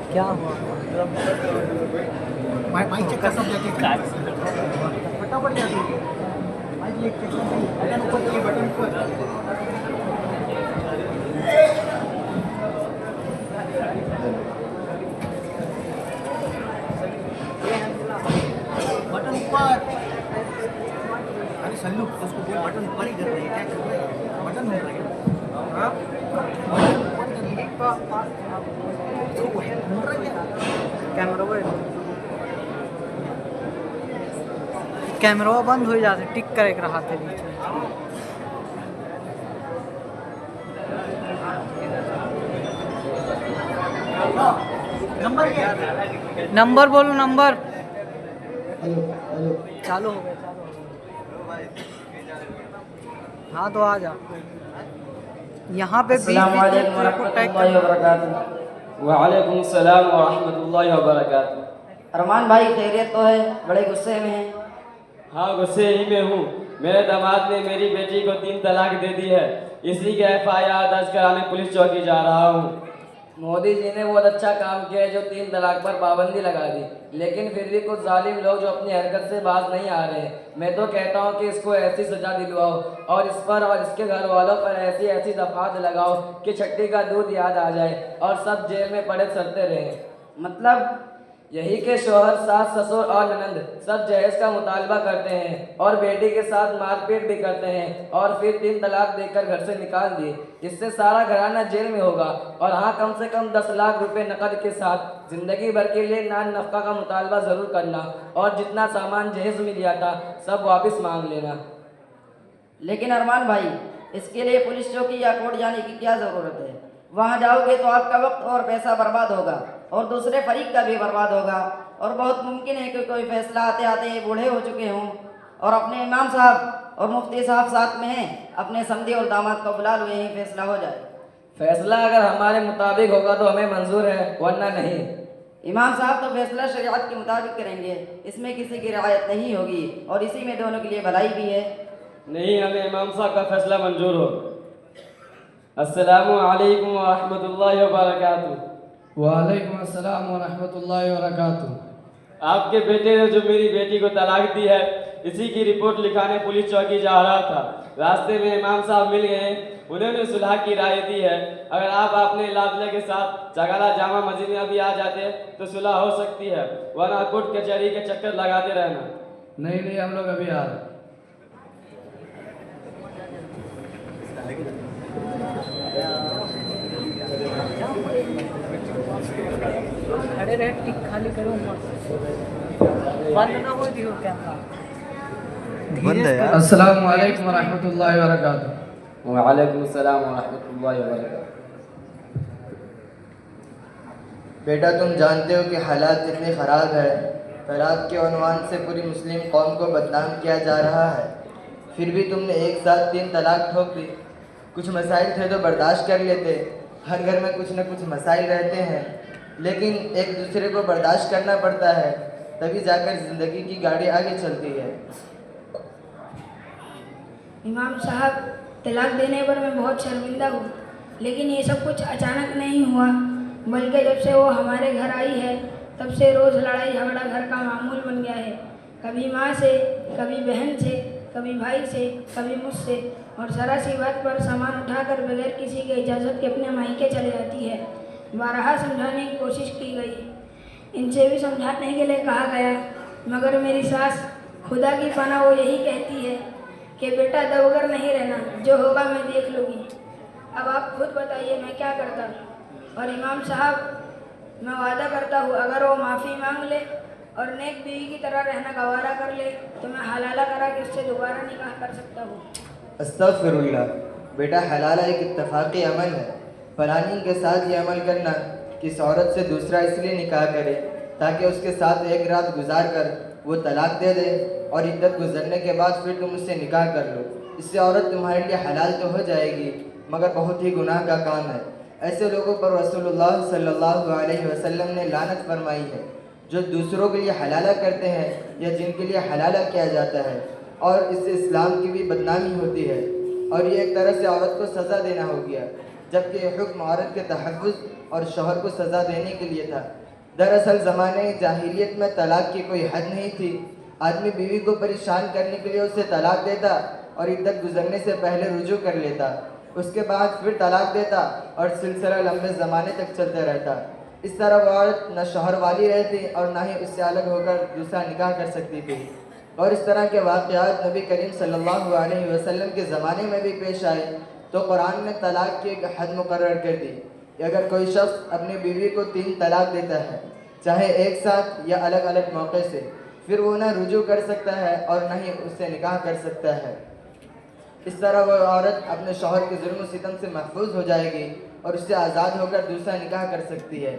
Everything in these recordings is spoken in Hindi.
क्या हुआ? माइक चेक कर सब जाके फटाफट जाके माइक चेक कर बटन ऊपर जाइए बटन ऊपर बटन ऊपर अरे सल्लू उसको बोल बटन ऊपर ही कर रहे हैं क्या कर रहे हैं बटन ऊपर है हाँ बटन ऊपर करिए इसको ढूंढ रहे हैं कैमरा बंद हो जाते टिक करे एक रहा थे बीच में। नंबर क्या है नंबर बोलो नंबर। हेलो हेलो चालू हो गया हाँ तो आ जा यहाँ पे अस्सलामु अलैकुम वरहमतुल्लाहि वबरकातुहू। वालेकुम सलाम व रहमतुल्लाहि व बरकातुहू। अरमान भाई खैरियत तो है, बड़े गुस्से में हैं। हाँ गुस्से ही में हूँ। मेरे दामाद ने मेरी बेटी को 3 तलाक दे दी है। इसी के FIR दर्ज कराने पुलिस चौकी जा रहा हूँ। मोदी जी ने बहुत अच्छा काम किया है जो 3 तलाक पर पाबंदी लगा दी, लेकिन फिर भी कुछ जालिम लोग जो अपनी हरकत से बाज नहीं आ रहे हैं। मैं तो कहता हूँ कि इसको ऐसी सजा दिलवाओ और इस पर और इसके घर वालों पर ऐसी ऐसी दफात लगाओ कि छट्टी का दूध याद आ जाए और सब जेल में पड़े सड़ते रहें। मतलब यही के शोहर, सास, ससुर और ननंद सब जहेज का मुतालबा करते हैं और बेटी के साथ मारपीट भी करते हैं और फिर 3 तलाक देकर घर से निकाल दिए। इससे सारा घराना जेल में होगा और हाँ कम से कम 10 लाख रुपए नकद के साथ जिंदगी भर के लिए नान नफका का मुतालबा जरूर करना और जितना सामान जहेज में लिया था सब वापस मांग लेना। लेकिन अरमान भाई, इसके लिए पुलिस चौकी या कोर्ट जाने की क्या ज़रूरत है? वहाँ जाओगे तो आपका वक्त और पैसा बर्बाद होगा और दूसरे फरीक का भी बर्बाद होगा और बहुत मुमकिन है कि कोई फैसला आते आते बूढ़े हो चुके हों और अपने इमाम साहब और मुफ्ती साहब साथ में हैं, अपने समधी और दामाद को बुला लो, यही फैसला हो जाए। फैसला अगर हमारे मुताबिक होगा तो हमें मंजूर है, वरना नहीं। इमाम साहब तो फैसला शरीयत के मुताबिक करेंगे, इसमें किसी की रियायत नहीं होगी और इसी में दोनों के लिए भलाई भी है। नहीं, हमें इमाम साहब का फैसला मंजूर हो। अस्सलामु अलैकुम व रहमतुल्लाहि व बरकातुहू। वालेकुम अस्सलाम व रहमतुल्लाहि व बरकातुहू। आपके बेटे ने जो मेरी बेटी को तलाक दी है, इसी की रिपोर्ट लिखाने पुलिस चौकी जा रहा था। रास्ते में इमाम साहब मिल गए, उन्होंने सुलह की राय दी है। अगर आप अपने लादले के साथ चगाला जामा मस्जिद में अभी आ जाते तो सुलह हो सकती है, वरना कोर्ट कचहरी के चक्कर लगाते रहना। नहीं नहीं, हम लोग अभी आ रहे हैं। खड़े रहे टिक खाली करो बंद ना हो दियो कैमरा बंद है यार। अस्सलामु अलैकुम व रहमतुल्लाहि व बरकातुहू। वालेकुम अस्सलाम व रहमतुल्लाहि व बरकातुहू। बेटा, तुम जानते हो कि हालात कितने ख़राब है। तलाक के उन्वान से पूरी मुस्लिम कौम को बदनाम किया जा रहा है, फिर भी तुमने एक साथ 3 तलाक ठोक दी। कुछ मसाइल थे तो बर्दाश्त कर लेते, हर घर में कुछ न कुछ मसाइल रहते हैं, लेकिन एक दूसरे को बर्दाश्त करना पड़ता है, तभी जाकर ज़िंदगी की गाड़ी आगे चलती है। इमाम साहब, तलाक देने पर मैं बहुत शर्मिंदा हूँ, लेकिन ये सब कुछ अचानक नहीं हुआ, बल्कि जब से वो हमारे घर आई है तब से रोज़ लड़ाई झगड़ा घर का मामूल बन गया है। कभी माँ से, कभी बहन से, कभी भाई से, कभी मुझसे, और ज़रा सी बात पर सामान उठाकर बगैर किसी के इजाज़त के अपने मायके चले जाती है। बारहा समझाने की कोशिश की गई, इनसे भी समझाने के लिए कहा गया, मगर मेरी सास खुदा की पनाह वो यही कहती है कि बेटा दबगर नहीं रहना, जो होगा मैं देख लूँगी। अब आप खुद बताइए मैं क्या करता। और इमाम साहब, मैं वादा करता हूँ अगर वो माफ़ी मांग ले और नेक बीवी की तरह रहना गवारा कर ले तो मैं हलाला करा के उससे दोबारा निकाह कर सकता हूँ। अस्तगफिरुल्लाह। बेटा, हलाला एक इत्तफाक़ी अमल है। प्लानिंग के साथ ये अमल करना कि इस औरत से दूसरा इसलिए निकाह करे ताकि उसके साथ एक रात गुजार कर वो तलाक दे दे और इद्दत गुजरने के बाद फिर तुम उससे निकाह कर लो। इससे औरत तुम्हारे लिए हलाल तो हो जाएगी, मगर बहुत ही गुनाह का काम है। ऐसे लोगों पर रसूलुल्लाह सल्लल्लाहु अलैहि वसल्लम ने लानत फरमाई है, जो दूसरों के लिए हलाला करते हैं या जिनके लिए हलाला किया जाता है। और इससे इस्लाम की भी बदनामी होती है और ये एक तरह से औरत को सज़ा देना हो गया, जबकि ये हुक्म औरत के तहफ़्फ़ुज़ और शौहर को सज़ा देने के लिए था। दरअसल ज़माने जाहिलियत में तलाक़ की कोई हद नहीं थी। आदमी बीवी को परेशान करने के लिए उसे तलाक़ देता और इद्दत गुजरने से पहले रुजू कर लेता, उसके बाद फिर तलाक़ देता और सिलसिला लंबे ज़माने तक चलता रहता। इस तरह वह औरत न शौहर वाली रहती और न ही उससे अलग होकर दूसरा निकाह कर सकती थी। और इस तरह के वाक़यात नबी करीम सल्लल्लाहु अलैहि वसल्लम के ज़माने में भी पेश आए तो कुरान ने तलाक़ की एक हद मुकर्रर कर दी कि अगर कोई शख्स अपनी बीवी को 3 तलाक़ देता है, चाहे एक साथ या अलग अलग मौके से, फिर वो न रुजू कर सकता है और न ही उससे निकाह कर सकता है। इस तरह वह औरत अपने शौहर के जुल्म सितम से महफूज हो जाएगी और उससे आज़ाद होकर दूसरा निकाह कर सकती है।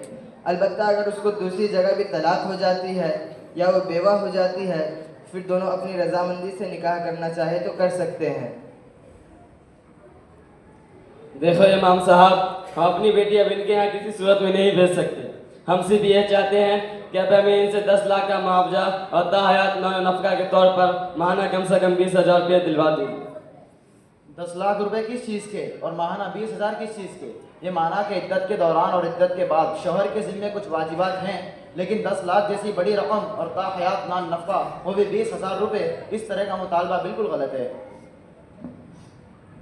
अलबत्ता अगर उसको दूसरी जगह भी तलाक़ हो जाती है या वो बेवा हो जाती है, फिर दोनों अपनी रजामंदी से निकाह करना चाहे तो कर सकते हैं। देखो इमाम साहब, हम अपनी बेटी अब इनके यहाँ किसी सूरत में नहीं भेज सकते। हम सिर्फ ये चाहते हैं कि अब हमें इनसे 10 लाख का मुआवजा और ताहयात नफ़का के तौर पर माहाना कम से कम 20,000 रुपये दिलवा दें। 10 लाख रुपए किस चीज़ के और माहाना 20,000 किस चीज़ के? ये माना कि इद्दत के दौरान और इद्दत के बाद शौहर के ज़िम्मे कुछ वाजिबात हैं, लेकिन 10 लाख जैसी बड़ी रकम और ताहयात नान नफ़ा वो भी 20,000 रुपये, इस तरह का मुतालबा बिल्कुल गलत है।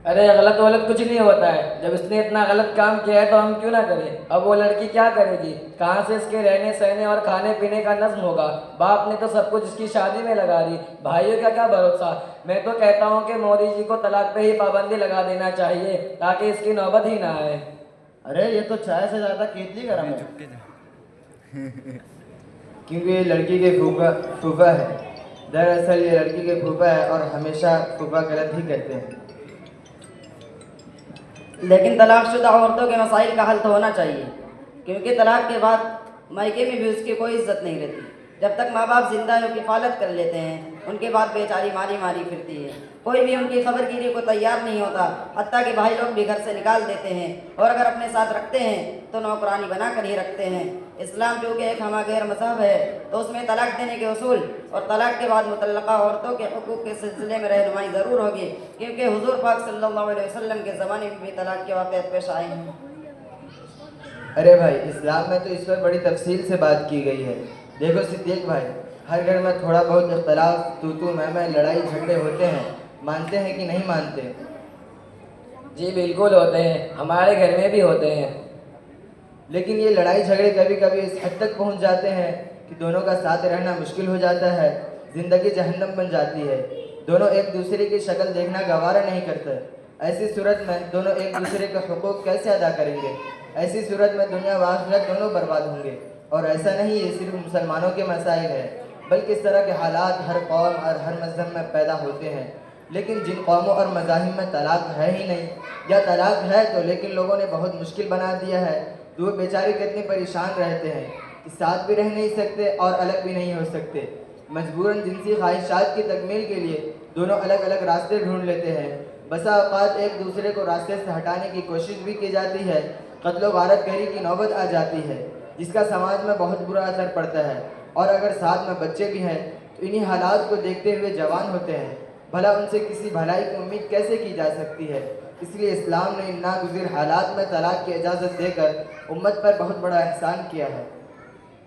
अरे गलत वलत कुछ नहीं होता है। जब इसने इतना गलत काम किया है तो हम क्यों ना करें। अब वो लड़की क्या करेगी, कहाँ से इसके रहने सहने और खाने पीने का नज़्म होगा। बाप ने तो सब कुछ इसकी शादी में लगा दी, भाइयों का क्या भरोसा। मैं तो कहता हूँ कि मोदी जी को तलाक पे ही पाबंदी लगा देना चाहिए ताकि इसकी नौबत ही ना आए। अरे ये तो चाय से ज़्यादा केतली गर्म है। क्योंकि ये लड़की के फूफा है। दरअसल ये लड़की के फूफा है और हमेशा फूफा गलत ही करते हैं। लेकिन तलाकशुदा औरतों के मसाइल का हल तो होना चाहिए, क्योंकि तलाक के बाद मायके में भी उसकी कोई इज्जत नहीं रहती। जब तक माँ बाप जिंदा है किफ़ालत कर लेते हैं, उनके बाद बेचारी मारी मारी फिरती है। कोई भी उनकी खबरगिरी को तैयार नहीं होता, हत्ता कि भाई लोग भी घर से निकाल देते हैं और अगर अपने साथ रखते हैं तो नौकरानी बना कर ही रखते हैं। इस्लाम चूँकि एक हमा गैर मज़हब है तो उसमें तलाक देने के उसूल और तलाक के बाद मुतल्लका औरतों के हुकूक के सिलसिले में रहनुमाई ज़रूर होगी, क्योंकि हुजूर पाक सल्लल्लाहु अलैहि वसल्लम के ज़माने में भी तलाक के वाक़यात पेश आए हैं। अरे भाई, इस्लाम में तो इस पर बड़ी तफसील से बात की गई है। देखो सिद्दीक भाई, हर घर में थोड़ा बहुत इख्तलाफ, तू मैं लड़ाई झगड़े होते हैं, मानते हैं कि नहीं मानते? जी बिल्कुल होते हैं, हमारे घर में भी होते हैं। लेकिन ये लड़ाई झगड़े कभी कभी इस हद तक पहुंच जाते हैं कि दोनों का साथ रहना मुश्किल हो जाता है, ज़िंदगी जहन्नम बन जाती है। दोनों एक दूसरे की शक्ल देखना गवारा नहीं करते। ऐसी सूरत में दोनों एक दूसरे के हुकूक कैसे अदा करेंगे? ऐसी सूरत में दुनिया व आखिरत दोनों बर्बाद होंगे। और ऐसा नहीं ये सिर्फ मुसलमानों के मसाइल है, बल्कि इस तरह के हालात हर कौम और हर मज़हब में पैदा होते हैं। लेकिन जिन कौमों और मज़ाहिब में तलाक है ही नहीं, या तलाक है तो लेकिन लोगों ने बहुत मुश्किल बना दिया है, तो वो बेचारे कितने परेशान रहते हैं कि साथ भी रह नहीं सकते और अलग भी नहीं हो सकते। मजबूरन जिनसी ख्वाहिशात की तकमील के लिए दोनों अलग अलग रास्ते ढूंढ लेते हैं। बसा औक़ात एक दूसरे को रास्ते से हटाने की कोशिश भी की जाती है, कत्ल गारत गरी की नौबत आ जाती है, जिसका समाज में बहुत बुरा असर पड़ता है। और अगर साथ में बच्चे भी हैं तो इन्हीं हालात को देखते हुए जवान होते हैं, भला उनसे किसी भलाई की उम्मीद कैसे की जा सकती है। इसलिए इस्लाम ने इन नागुज़िर हालात में तलाक की इजाज़त देकर उम्मत पर बहुत बड़ा एहसान किया है।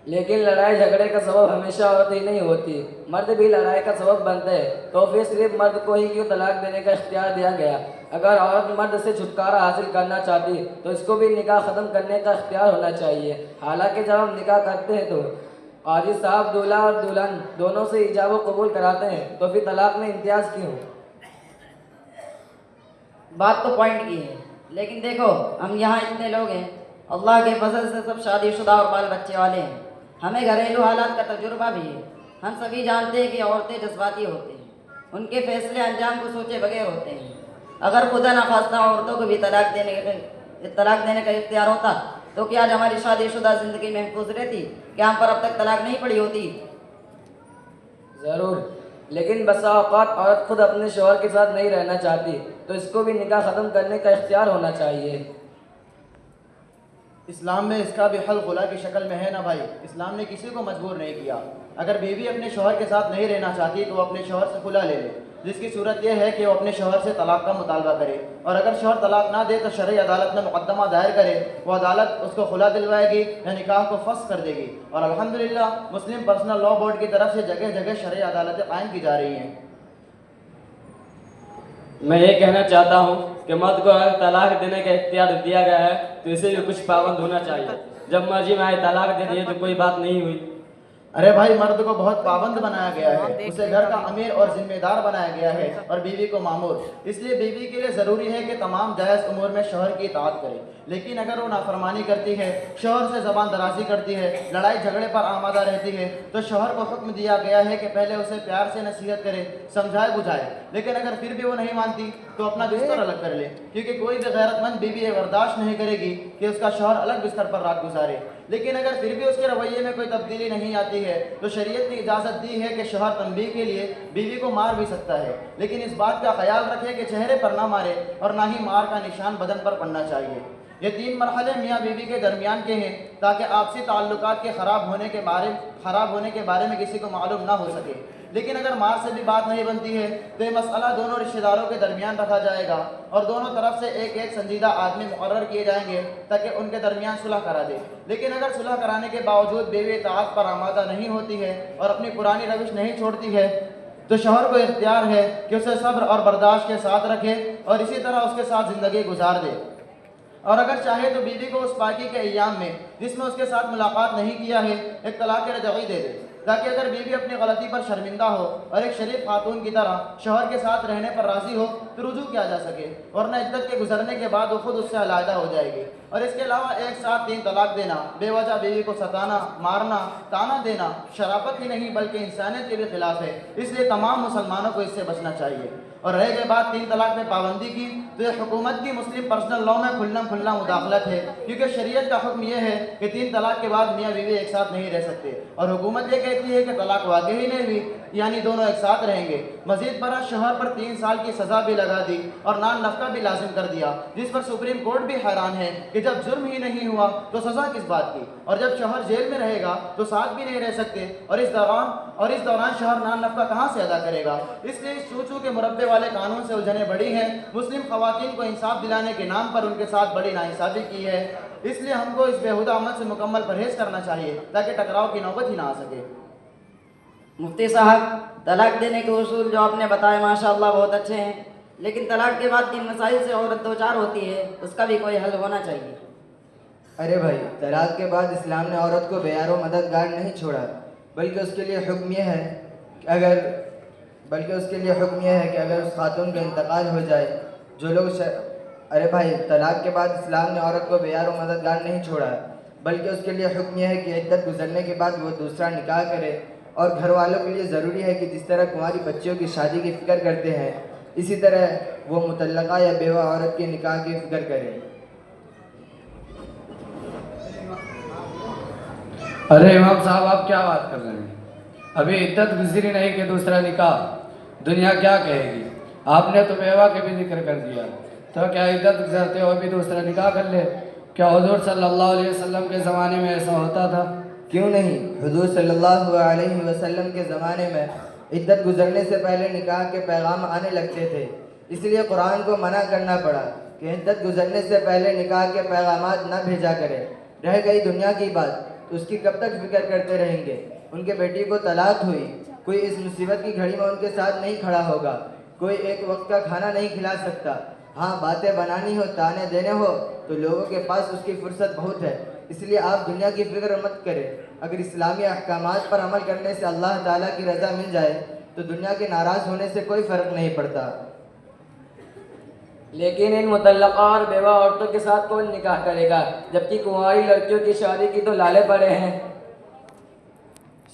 लेकिन लड़ाई झगड़े का सबब हमेशा औरत ही नहीं होती, मर्द भी लड़ाई का सबब बनते हैं। तो फिर सिर्फ मर्द को ही क्यों तलाक देने का इख्तियार दिया गया? अगर औरत मर्द से छुटकारा हासिल करना चाहती तो इसको भी निकाह ख़त्म करने का इख्तियार होना चाहिए। हालांकि जब हम निकाह करते हैं तो काजी साहब दूल्हा और दुल्हन दोनों से इजाब कबूल कराते हैं, तो फिर तलाक में इम्तियाज़ क्यों? बात तो पॉइंट की है, लेकिन देखो हम यहाँ इतने लोग हैं, अल्लाह के फजल से सब शादीशुदा और बाल बच्चे वाले हैं। हमें घरेलू हालात का तजुर्बा भी है। हम सभी जानते हैं कि औरतें जज्बाती होती हैं, उनके फैसले अंजाम को सोचे बगैर होते हैं। अगर खुदा न खास्ता औरतों को भी तलाक देने का इख्तियार होता तो क्या आज हमारी शादीशुदा ज़िंदगी महफूज रहती? क्या हम पर अब तक तलाक नहीं पड़ी होती? ज़रूर, लेकिन बसा औक़ात औरत खुद अपने शौहर के साथ नहीं रहना चाहती तो इसको भी निकाह ख़त्म करने का इख्तियार होना चाहिए। इस्लाम में इसका भी हल खुला की शक्ल में है ना भाई। इस्लाम ने किसी को मजबूर नहीं किया। अगर बीवी अपने शौहर के साथ नहीं रहना चाहती तो वो अपने शौहर से खुला ले ले। जिसकी सूरत यह है कि वो अपने शौहर से तलाक का मुतालबा करे, और अगर शौहर तलाक ना दे तो शरई अदालत में मुकदमा दायर करे, वो अदालत उसको खुला दिलवाएगी या निकाह को फस्ख कर देगी। और अल्हम्दुलिल्लाह मुस्लिम पर्सनल लॉ बोर्ड की तरफ से जगह जगह शरई अदालतें कायम की जा रही हैं। मैं ये कहना चाहता हूँ कि मर्द को अगर तलाक देने का इख्तियार दिया गया है तो इसे भी कुछ पाबंद होना चाहिए। जब मर्जी में आए तलाक दे दिए तो कोई बात नहीं हुई। अरे भाई, मर्द को बहुत पाबंद बनाया गया है, उसे घर का अमीर और जिम्मेदार बनाया गया है और बीवी को मामूर। इसलिए बीवी के लिए ज़रूरी है कि तमाम जायज़ उमूर में शौहर की इताअत करे। लेकिन अगर वो नाफरमानी करती है, शौहर से ज़बान दराजी करती है, लड़ाई झगड़े पर आमादा रहती है, तो शौहर को हुक्म दिया गया है कि पहले उसे प्यार से नसीहत करे, समझाए बुझाए। लेकिन अगर फिर भी वो नहीं मानती तो अपना बिस्तर अलग कर ले, क्योंकि कोई भी गैरतमंद बीवी ये बर्दाश्त नहीं करेगी कि उसका शौहर अलग बिस्तर पर रात गुजारे। लेकिन अगर फिर भी उसके रवैये में कोई तब्दीली नहीं आती है तो शरीयत ने इजाज़त दी है कि शौहर तंबीह के लिए बीवी को मार भी सकता है, लेकिन इस बात का ख्याल रखे कि चेहरे पर ना मारे और ना ही मार का निशान बदन पर पड़ना चाहिए। ये 3 मरहले मियाँ बीवी के दरमियान के हैं ताकि आपसी ताल्लुकात के ख़राब होने के बारे में किसी को मालूम ना हो सके। लेकिन अगर मार से भी बात नहीं बनती है तो ये मसला दोनों रिश्तेदारों के दरमियान रखा जाएगा और दोनों तरफ से एक एक संजीदा आदमी मुकर्रर किए जाएंगे ताकि उनके दरमियान सुलह करा दे। लेकिन अगर सुलह कराने के बावजूद बीवी इताअत पर आमादा नहीं होती है और अपनी पुरानी रविश नहीं छोड़ती है तो शौहर को इख्तियार है कि उसे सब्र और बर्दाश्त के साथ रखे और इसी तरह उसके साथ ज़िंदगी गुजार दे। और अगर चाहे तो बीवी को उस पाकी के अय्याम में जिसमें उसके साथ मुलाकात नहीं किया है एक तलाक रजई दे दे, ताकि अगर बीवी अपनी गलती पर शर्मिंदा हो और एक शरीफ खातून की तरह शौहर के साथ रहने पर राजी हो तो रुजू किया जा सके, वरना इद्दत के गुजरने के बाद वो खुद उससे अलहदा हो जाएगी। और इसके अलावा एक साथ 3 तलाक देना, बेवजह बीवी को सताना, मारना, ताना देना शराफत ही नहीं बल्कि इंसानियत के भी खिलाफ है। इसलिए तमाम मुसलमानों को इससे बचना चाहिए। और रह गई बात 3 तलाक में पाबंदी की, तो ये हुकूमत की मुस्लिम पर्सनल लॉ में खुल्ला मुदाखलत है, क्योंकि शरीयत का हुक्म यह है कि 3 तलाक के बाद मियाँ बीवी एक साथ नहीं रह सकते और हुकूमत ये कहती है कि तलाक वाक़ई ही नहीं हुई, यानी दोनों एक साथ रहेंगे। मजीद बरस शौहर पर 3 साल की सज़ा भी लगा दी और नान नफका भी लाजिम कर दिया, जिस पर सुप्रीम कोर्ट भी हैरान है कि जब जुर्म ही नहीं हुआ तो सज़ा किस बात की, और जब शौहर जेल में रहेगा तो साथ भी नहीं रह सकते और इस दौरान शौहर नान नफका कहाँ से अदा करेगा। इसलिए इस चूचू के मुरब्बे वाले कानून से उलझने बड़ी हैं। मुस्लिम खवातीन को इंसाफ दिलाने के नाम पर उनके साथ बड़ी नाइंसाफी की है। इसलिए हमको इस बेहुदा अमल से मुकम्मल परहेज करना चाहिए ताकि टकराव की नौबत ही ना आ सके। मुफ्ती साहब, तलाक देने के उसूल जो आपने बताए माशाअल्लाह बहुत अच्छे हैं, लेकिन तलाक के बाद जिन मसाइल से औरत दो चार होती है उसका भी कोई हल होना चाहिए। अरे भाई, तलाक के बाद इस्लाम ने औरत को बेयारो मददगार नहीं छोड़ा, बल्कि उसके लिए हुक्म यह है कि अगर उस खातून का इंतकाल हो जाए, अरे भाई, तलाक के बाद इस्लाम ने औरत को बेयारो मददगार नहीं छोड़ा, बल्कि उसके लिए हुक्म यह है कि इद्दत गुजरने के बाद वो दूसरा निकाह करे। और घर वालों के लिए ज़रूरी है कि जिस तरह कुंवारी बच्चियों की शादी की फ़िक्र करते हैं, इसी तरह वो मुतल्लका या बेवा औरत के निकाह की फ़िक्र करें। अरे इमाम साहब, आप क्या बात कर रहे हैं? अभी इद्दत गुजरी नहीं कि दूसरा निकाह, दुनिया क्या कहेगी? आपने तो बेवा के भी जिक्र कर दिया, तो क्या इद्दत गुजरते हुए भी दूसरा निकाह कर ले? क्या हुजूर सल्लल्लाहु अलैहि वसल्लम के ज़माने में ऐसा होता था? क्यों नहीं, हुजूर सल्लल्लाहु अलैहि वसल्लम के ज़माने में इद्दत गुजरने से पहले निकाह के पैगाम आने लगते थे। इसलिए कुरान को मना करना पड़ा कि इद्दत गुजरने से पहले निकाह के पैगामात न भेजा करें। रह गई दुनिया की बात, तो उसकी कब तक फिक्र करते रहेंगे? उनके बेटी को तलाक हुई, कोई इस मुसीबत की घड़ी में उनके साथ नहीं खड़ा होगा, कोई एक वक्त का खाना नहीं खिला सकता। हाँ, बातें बनानी हो, ताने देने हो तो लोगों के पास उसकी फुर्सत बहुत है। इसलिए आप दुनिया की फिक्र मत करें। अगर इस्लामी अहकामात पर अमल करने से अल्लाह ताला की रज़ा मिल जाए तो दुनिया के नाराज़ होने से कोई फ़र्क नहीं पड़ता। लेकिन इन मुतल्लका और बेवा औरतों के साथ कौन निकाह करेगा, जबकि कुंवारी लड़कियों की शादी की तो लाले पड़े हैं।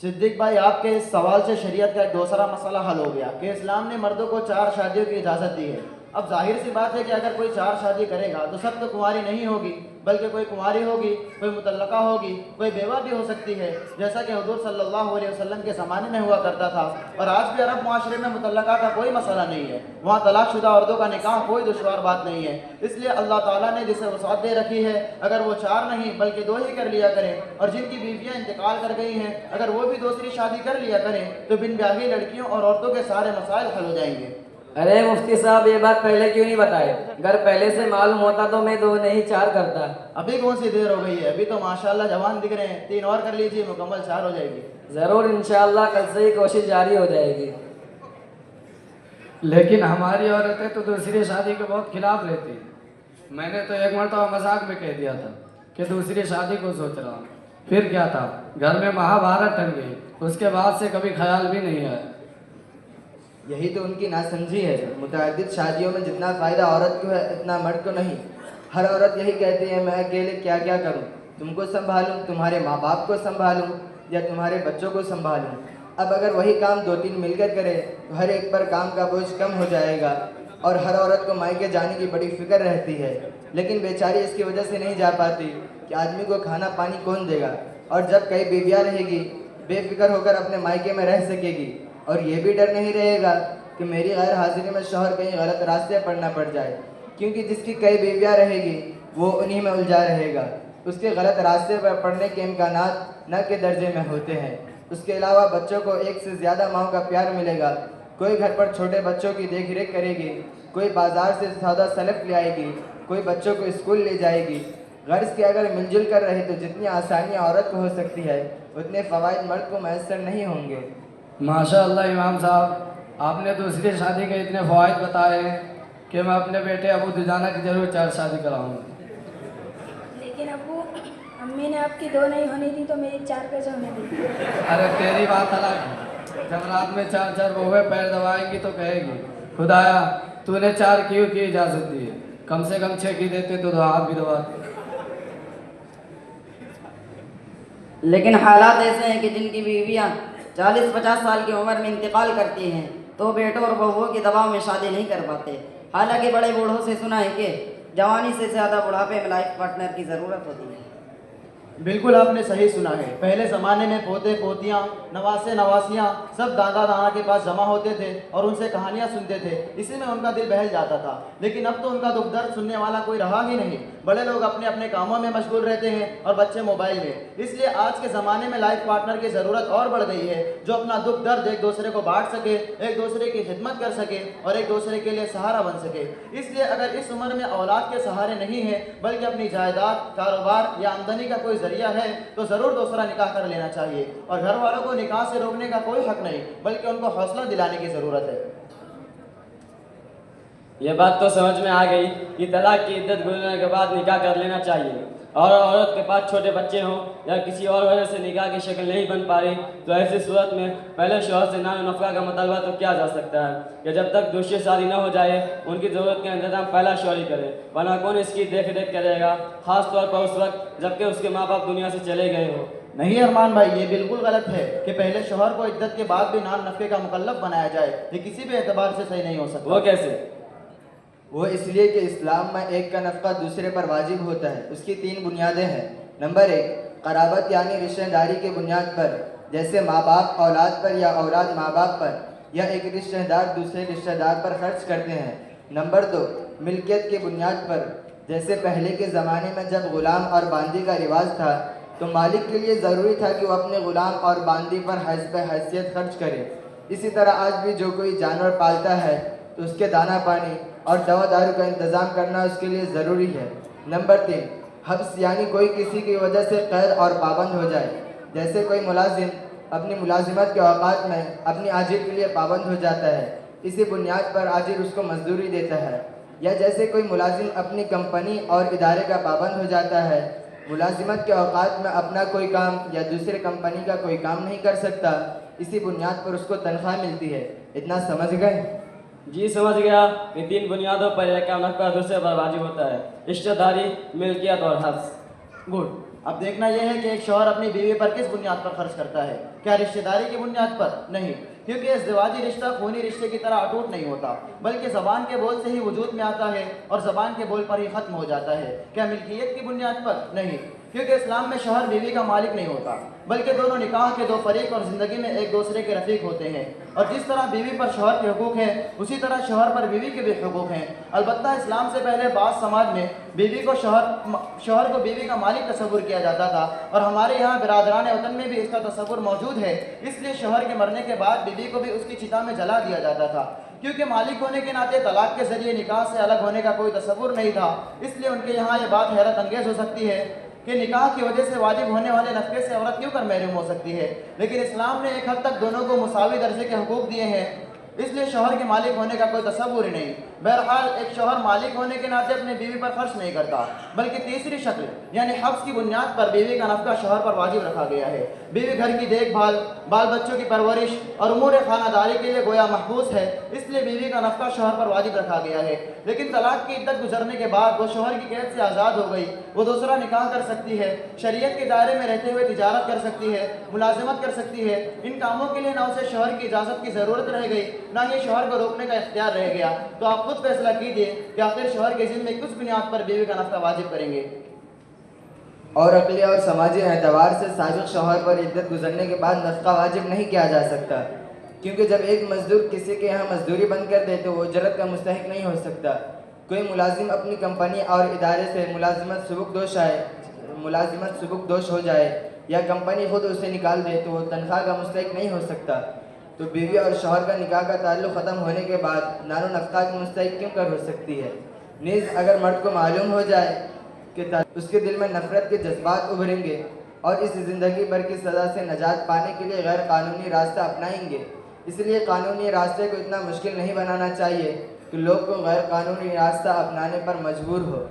सिद्दीक भाई, आपके इस सवाल से शरीयत का एक दूसरा मसला हल हो गया कि इस्लाम ने मर्दों को 4 शादियों की इजाज़त दी है। अब जाहिर सी बात है कि अगर कोई 4 शादी करेगा तो सब तो कुंवारी नहीं होगी, बल्कि कोई कुंवारी होगी, कोई मुतल्लका होगी, कोई बेवा भी हो सकती है, जैसा कि हुजूर सल्लल्लाहु अलैहि वसल्लम के ज़माने में हुआ करता था। और आज भी अरब मुआशरे में मुतल्लका का कोई मसला नहीं है, वहाँ तलाकशुदा औरतों का निकाह कोई दुश्वार बात नहीं है। इसलिए अल्लाह ताला ने जिसे वसात दे रखी है, अगर वो 4 नहीं बल्कि 2 ही कर लिया करें, और जिनकी बीवियाँ इंतकाल कर गई हैं अगर वो भी दूसरी शादी कर लिया करें तो बिन ब्याही लड़कियों और औरतों के सारे मसाइल हल हो जाएंगे। अरे मुफ्ती साहब, ये बात पहले क्यों नहीं बताए? अगर पहले से मालूम होता तो मैं 2 नहीं 4 करता। अभी कौन सी देर हो गई है, अभी तो माशाल्लाह जवान दिख रहे हैं, 3 और कर लीजिए, मुकम्मल 4 हो जाएगी। ज़रूर, इंशाअल्लाह कल से ही कोशिश जारी हो जाएगी। लेकिन हमारी औरतें तो दूसरी शादी के बहुत खिलाफ रहती हैं। मैंने तो एक मरतबा मजाक में कह दिया था कि दूसरी शादी को सोच रहा हूँ। फिर क्या था, घर में महाभारत टन गई, उसके बाद से कभी ख्याल भी नहीं आया। यही तो उनकी नासमझी है। मुतअद्दिद शादियों में जितना फ़ायदा औरत को है इतना मर्द को नहीं। हर औरत यही कहती है, मैं अकेले क्या क्या करूं, तुमको संभालूं, तुम्हारे माँ बाप को संभालूं या तुम्हारे बच्चों को संभालूं। अब अगर वही काम 2-3 मिलकर करे तो हर एक पर काम का बोझ कम हो जाएगा। और हर औरत को मायके जाने की बड़ी फिक्र रहती है, लेकिन बेचारी इसकी वजह से नहीं जा पाती कि आदमी को खाना पानी कौन देगा। और जब कई बीवियाँ रहेगी बेफिक्र होकर अपने मायके में रह सकेगी, और ये भी डर नहीं रहेगा कि मेरी गैर हाजिरी में शौहर कहीं गलत रास्ते पड़ना पड़ जाए, क्योंकि जिसकी कई बीवियाँ रहेगी वो उन्हीं में उलझा रहेगा। उसके गलत रास्ते पर पड़ने के इम्कानात न के दर्जे में होते हैं। उसके अलावा बच्चों को एक से ज़्यादा माओ का प्यार मिलेगा। कोई घर पर छोटे बच्चों की देख रेख करेगी, कोई बाजार से सौदा सलफ ले आएगी, कोई बच्चों को स्कूल ले जाएगी। गर्ज के अगर मिलजुल कर रहे तो जितनी आसानियाँ औरत को हो सकती है उतने फ़वाइद मर्द को मैसर नहीं होंगे। माशाअल्लाह इमाम साहब, आपने दूसरी शादी के इतने फ़वाइद बताए हैं कि मैं अपने बेटे अबू दुजाना की ज़रूर 4 शादी कराऊंगा। लेकिन अबू, अम्मी ने आपकी 2 नहीं होनी थी तो मेरी 4 कैसे होने दी? अरे तेरी बात अलग है, जब रात में 4-4 बहुएं पैर दबाएंगी तो कहेगी, खुदाया तूने 4 क्यों की इजाज़त दी है, कम से कम 6 की देते तो हाथ भी दबा। लेकिन हालात ऐसे हैं कि जिनकी बीवियाँ 40-50 साल की उम्र में इंतकाल करती हैं तो बेटों और बहुओं के दबाव में शादी नहीं कर पाते। हालांकि बड़े बूढ़ों से सुना है कि जवानी से ज़्यादा बुढ़ापे में लाइफ पार्टनर की ज़रूरत होती है। बिल्कुल आपने सही सुना है। पहले ज़माने में पोते पोतियाँ, नवासे नवासियाँ सब दादा दादा के पास जमा होते थे और उनसे कहानियाँ सुनते थे, इसी में उनका दिल बहल जाता था। लेकिन अब तो उनका दुख दर्द सुनने वाला कोई रहा ही नहीं। बड़े लोग अपने अपने कामों में मशगूल रहते हैं और बच्चे मोबाइल में। इसलिए आज के ज़माने में लाइफ पार्टनर की ज़रूरत और बढ़ गई है, जो अपना दुख दर्द एक दूसरे को बांट सके, एक दूसरे की खिदमत कर सके और एक दूसरे के लिए सहारा बन सके। इसलिए अगर इस उम्र में औलाद के सहारे नहीं है बल्कि अपनी जायदाद, कारोबार या आमदनी का कोई जरिया है तो जरूर दूसरा निकाह कर लेना चाहिए। और घर वालों को निकाह से रोकने का कोई हक नहीं, बल्कि उनको हौसला दिलाने की जरूरत है। ये बात तो समझ में आ गई कि तलाक की इद्दत गुजरने के बाद निकाह कर लेना चाहिए। और औरत के पास छोटे बच्चे हों या किसी और वजह से निकाह की शक्ल नहीं बन पा रही तो ऐसी सूरत में पहले शौहर से नाम नफ़ा का मुतालबा तो किया जा सकता है कि जब तक दूसरी शादी न हो जाए उनकी ज़रूरत का इंतजाम पहला शौहर ही करे, वरना कौन इसकी देख रेख करेगा, ख़ास तौर पर उस वक्त जबकि उसके माँ बाप दुनिया से चले गए हो। नहीं अरमान भाई, ये बिल्कुल गलत है कि पहले शौहर को इद्दत के बाद भी नाम नफ़े का मुकल्लफ बनाया जाए। ये किसी भी एतबार से सही नहीं हो सकता। वो कैसे? वो इसलिए कि इस्लाम में एक का नफ़क़ा दूसरे पर वाजिब होता है। उसकी 3 बुनियादें हैं। नंबर 1, क़राबत यानी रिश्तेदारी की बुनियाद पर, जैसे माँ बाप औलाद पर या औलाद माँ बाप पर, या एक रिश्तेदार दूसरे रिश्तेदार पर खर्च करते हैं। नंबर 2, मिल्कियत की बुनियाद पर, जैसे पहले के ज़माने में जब ग़ुलाम और बांदी का रिवाज था तो मालिक के लिए ज़रूरी था कि वो अपने ग़ुलाम और बांदी पर हस्ब हैसियत खर्च करे। इसी तरह आज भी जो कोई जानवर पालता है तो उसके दाना पानी और दवा दारू का इंतज़ाम करना उसके लिए ज़रूरी है। नंबर 3, हब्स यानी कोई किसी की वजह से कैद और पाबंद हो जाए, जैसे कोई मुलाजिम अपनी मुलाजिमत के औकात में अपनी आजिर के लिए पाबंद हो जाता है, इसी बुनियाद पर आजिर उसको मजदूरी देता है। या जैसे कोई मुलाजिम अपनी कंपनी और इदारे का पाबंद हो जाता है, मुलाजिमत के औकात में अपना कोई काम या दूसरे कंपनी का कोई काम नहीं कर सकता, इसी बुनियाद पर उसको तनख्वाह मिलती है। इतना समझ गए? जी समझ गया कि 3 बुनियादों पर एक का नफ़ा दूसरे पर वाजिब होता है, रिश्तेदारी, मिल्कियत और हब्स। गुड। अब देखना यह है कि एक शौहर अपनी बीवी पर किस बुनियाद पर खर्च करता है। क्या रिश्तेदारी की बुनियाद पर? नहीं, क्योंकि इज़्दिवाजी रिश्ता खूनी रिश्ते की तरह अटूट नहीं होता, बल्कि ज़बान के बोल से ही वजूद में आता है और ज़बान के बोल पर ही ख़त्म हो जाता है। क्या मिल्कियत की बुनियाद पर? नहीं, क्योंकि इस्लाम में शौहर बीवी का मालिक नहीं होता, बल्कि दोनों निकाह के दो फरीक और ज़िंदगी में एक दूसरे के रफ़ीक होते हैं। और जिस तरह बीवी पर शौहर के हुकूक हैं, उसी तरह शौहर पर बीवी के भी हुकूक हैं। अलबत्ता इस्लाम से पहले बाज़ समाज में बीवी को शौहर को बीवी का मालिक तस्वुर किया जाता था, और हमारे यहाँ बिरादरान वतन में भी इसका तस्वुर मौजूद है। इसलिए शौहर के मरने के बाद बीवी को भी उसकी चिता में जला दिया जाता था, क्योंकि मालिक होने के नाते तलाक के जरिए निकाह से अलग होने का कोई तस्वुर नहीं था। इसलिए उनके यहाँ ये बात हैरत अंगेज़ हो सकती है कि निकाह की वजह से वाजिब होने वाले नफ़क़े से औरत क्यों कर महरूम हो सकती है। लेकिन इस्लाम ने एक हद तक दोनों को मुसावी दर्जे के हुकूक दिए हैं, इसलिए शौहर के मालिक होने का कोई तस्वुर ही नहीं। बहरहाल एक शौहर मालिक होने के नाते अपनी बीवी पर खर्च नहीं करता, बल्कि तीसरी शक्ल यानी हब्स की बुनियाद पर बीवी का नफ़क़ा शौहर पर वाजिब रखा गया है। बीवी घर की देखभाल, बाल बच्चों की परवरिश और उमूर खानादारी के लिए गोया महबूस है, इसलिए बीवी का नफ़क़ा शौहर पर वाजिब रखा गया है। लेकिन तलाक की इद्दत गुजरने के बाद वो शौहर की कैद से आज़ाद हो गई। वो दूसरा निकाह कर सकती है, शरीयत के दायरे में रहते हुए तिजारत कर सकती है, मुलाजमत कर सकती है। इन कामों के लिए ना उसे शौहर की इजाज़त की ज़रूरत रह गई, ना ही शौहर को रोकने का इख्तियार रह गया। तो आप खुद फैसला कीजिए कि आखिर शौहर के ज़िम्मे किस बुनियाद पर बीवी का नफ़क़ा वाजिब करेंगे। और अक़ली और समाजी एतबार से साबिक़ शौहर पर इद्दत गुजरने के बाद नफ़क़ा वाजिब नहीं किया जा सकता, क्योंकि जब एक मजदूर किसी के यहाँ मजदूरी बंद कर दे तो वो उजरत का मुस्तहिक नहीं हो सकता। कोई मुलाजिम अपनी कंपनी और इदारे से मुलाजिमत सुबुकदोश हो जाए या कंपनी खुद उसे निकाल दे तो वो तनख्वाह का मुस्तहिक नहीं हो सकता। तो बीवी और शौहर का निकाह का ताल्लुक़ ख़त्म होने के बाद नानो नफ़क़ा की मुस्तहिक क्यों कर हो सकती है। नीज़ अगर मर्द को मालूम हो जाए कि उसके दिल में नफ़रत के जज्बात उभरेंगे और इस ज़िंदगी भर की सज़ा से नजात पाने के लिए गैर कानूनी रास्ता अपनाएंगे, इसलिए कानूनी रास्ते को इतना मुश्किल नहीं बनाना चाहिए कि लोग को गैर कानूनी रास्ता अपनाने पर मजबूर हो।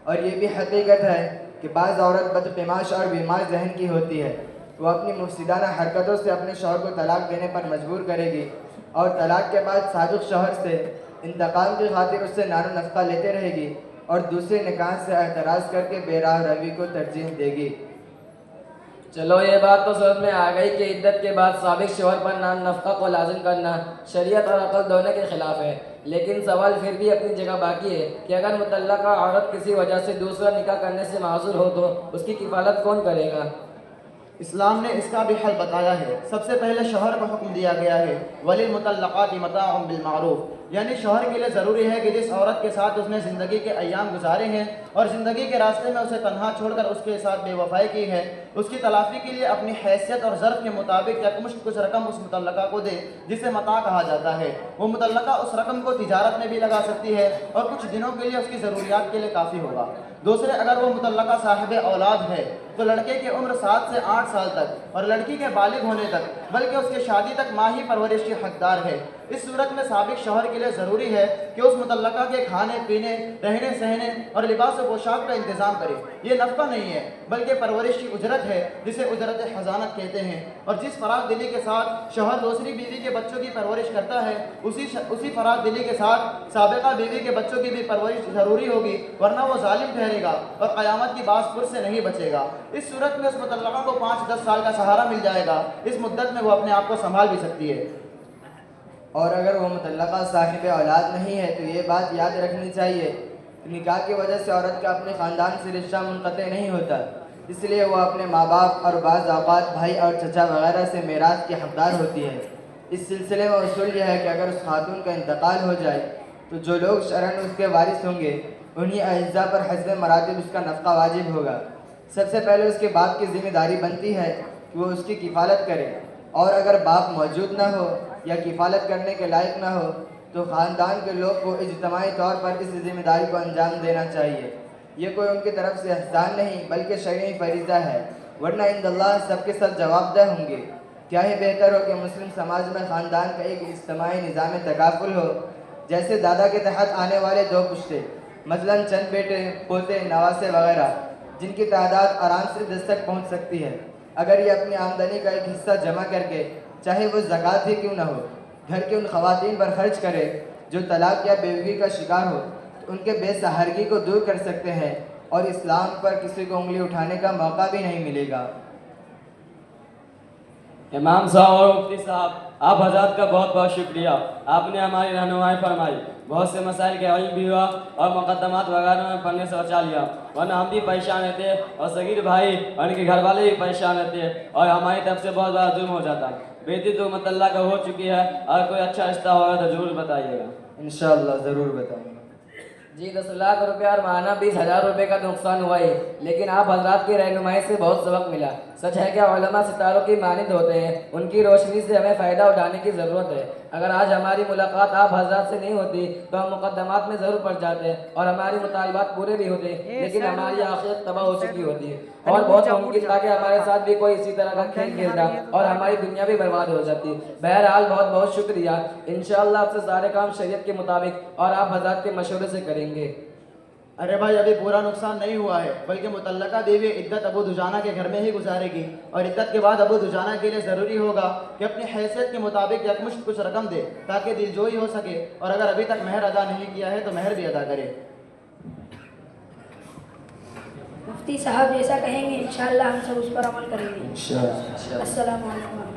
और ये भी हकीकत है कि बाज़ औरत बदकिमाश और बीमार जहन की होती है, वो अपनी मुफ्सिदाना हरकतों से अपने शौहर को तलाक देने पर मजबूर करेगी और तलाक के बाद साबिक़ शौहर से इंतकाम की खातिर उससे नानो नफ़क़ा लेते रहेगी और दूसरे निकाह से एतराज़ करके बेराह रवी को तरजीह देगी। चलो ये बात तो समझ में आ गई कि इद्दत के बाद साबिक़ शौहर पर नान नफ़क़ा को लाजिम करना शरीयत और अक़ल दोनों के ख़िलाफ़ है। लेकिन सवाल फिर भी अपनी जगह बाकी है कि अगर मुतल्लका औरत किसी वजह से दूसरा निकाह करने से माज़ूर हो तो उसकी किफ़ालत कौन करेगा। इस्लाम ने इसका भी हल बताया है। सबसे पहले शौहर को हुक्म दिया गया है वलिल मुतल्लक़ाति मताउन बिल मारूफ़, यानी शौहर के लिए ज़रूरी है कि जिस औरत के साथ उसने ज़िंदगी के अय्याम गुजारे हैं और ज़िंदगी के रास्ते में उसे तन्हा छोड़कर उसके साथ बेवफाई की है, उसकी तलाफ़ी के लिए अपनी हैसियत और ज़र्फ़ के मुताबिक यकमुश्त कुछ रकम उस मुतल्लका को दे, जिसे मता कहा जाता है। वो मुतल्लका उस रकम को तिजारत में भी लगा सकती है और कुछ दिनों के लिए उसकी ज़रूरियात के लिए काफ़ी होगा। दूसरे, अगर वो मुतल्लका साहिब औलाद है तो लड़के की उम्र 7 से 8 साल तक और लड़की के बालिग होने तक, बल्कि उसके शादी तक माही परवरिश की हकदार है। इस सूरत में साबिक़ शौहर के लिए ज़रूरी है कि उस मुतल्लका के खाने पीने, रहने सहने और लिबास व पोशाक का इंतज़ाम करे। ये नफ़क़ा नहीं है बल्कि परवरिश की उजरत है, जिसे उजरत हज़ानत कहते हैं। और जिस फराग दिली के साथ शौहर दूसरी बीवी के बच्चों की परवरिश करता है, उसी फराग दिली के साथ साबिक़ा बीवी के बच्चों की भी परवरिश ज़रूरी होगी, वरना वो जालिम ठहरेगा और क़यामत की बासपुर से नहीं बचेगा। इस सूरत में उस मुतल्लका को 5-10 साल का सहारा मिल जाएगा। इस मुद्दत में वो अपने आप को संभाल भी सकती है। और अगर वो मुतल्लका साहिब औलाद नहीं है तो ये बात याद रखनी चाहिए कि निकाह की वजह से औरत का अपने ख़ानदान से रिश्ता मुनक़ते नहीं होता, इसलिए वो अपने माँ बाप और बाज़ औक़ात भाई और चचा वगैरह से मेराथ की हक़दार होती है। इस सिलसिले में उसूल यह है कि अगर उस खातून का इंतकाल हो जाए तो जो लोग शरअन उसके वारिस होंगे उन्हीं अज़्ज़ा पर हस्ब मरातिब उसका नफ़क़ा वाजिब होगा। सबसे पहले उसके बाप की ज़िम्मेदारी बनती है कि वो उसकी किफ़ालत करे, और अगर बाप मौजूद ना हो या किफ़ालत करने के लायक ना हो तो ख़ानदान के लोग को इज्तिमाई तौर पर इस ज़िम्मेदारी को अंजाम देना चाहिए। ये कोई उनकी तरफ से एहसान नहीं बल्कि शरई फरीज़ा है, वरना इंदल्लाह सबके सब जवाबदेह होंगे। क्या ही बेहतर हो कि मुस्लिम समाज में ख़ानदान का एक इज्तिमाई निज़ाम तकाफुल हो, जैसे दादा के तहत आने वाले 2 पुश्ते, मसलन चंद बेटे, पोते, नवासे वगैरह, जिनकी तादाद आराम से 10 तक पहुँच सकती है। अगर ये अपनी आमदनी का एक हिस्सा जमा करके, चाहे वो ज़कात ही क्यों ना हो, घर की उन ख़वातीन पर खर्च करे जो तलाक या बेवगी का शिकार हो, तो उनके बेसहारगी को दूर कर सकते हैं और इस्लाम पर किसी को उंगली उठाने का मौका भी नहीं मिलेगा। इमाम साहब और मुफ्ती साहब, आप हजरत का बहुत बहुत शुक्रिया, आपने हमारी रहनुमाई फरमाई, बहुत से मसाइल के इल्म भी हुआ और मुकदमात वगैरह में पढ़ने से बचा लिया, वरना हम भी परेशान रहते और सगीर भाई और उनके घर वाले भी परेशान रहते और हमारी तरफ से बहुत बड़ा जुल्म हो जाता। बेटी तो मुतल्ला का हो चुकी है, और कोई अच्छा रिश्ता होगा तो जरूर बताइएगा। इंशाअल्लाह ज़रूर बताऊँगा। जी 10 लाख रुपया और माना 20,000 रुपये का नुकसान हुआ है, लेकिन आप हजरात की रहनुमाई से बहुत सबक मिला। सच है कि उलमा सितारों की मानिंद होते हैं, उनकी रोशनी से हमें फ़ायदा उठाने की ज़रूरत है। अगर आज हमारी मुलाकात आप हजरात से नहीं होती तो हम मुकदमात में ज़रूर पड़ जाते और हमारी मुतालबात पूरे भी होते, लेकिन हमारी आखिरत तबाह हो चुकी होती और बहुत मुमकिन था कि हमारे साथ भी कोई इसी तरह का खेल खेलता और हमारी दुनिया भी बर्बाद हो जाती। बहरहाल बहुत बहुत शुक्रिया। इंशाअल्लाह आपसे सारे काम शरीयत के मुताबिक और आप हजरात के मशवरे से करेंगे। अरे भाई, अभी पूरा नुकसान नहीं हुआ है, बल्कि मुतल्लका बीवी इद्दत अबू दुजाना के घर में ही गुजारेगी, और इद्दत के बाद अबू दुजाना के लिए ज़रूरी होगा कि अपनी हैसियत के मुताबिक यकमुश्त कुछ रकम दे ताकि दिलजोई हो सके, और अगर अभी तक महर अदा नहीं किया है तो महर भी अदा करे। मुफ्ती साहब जैसा कहेंगे इंशाअल्लाह हम सब उस पर अमल करेंगे। अस्सलाम वालेकुम।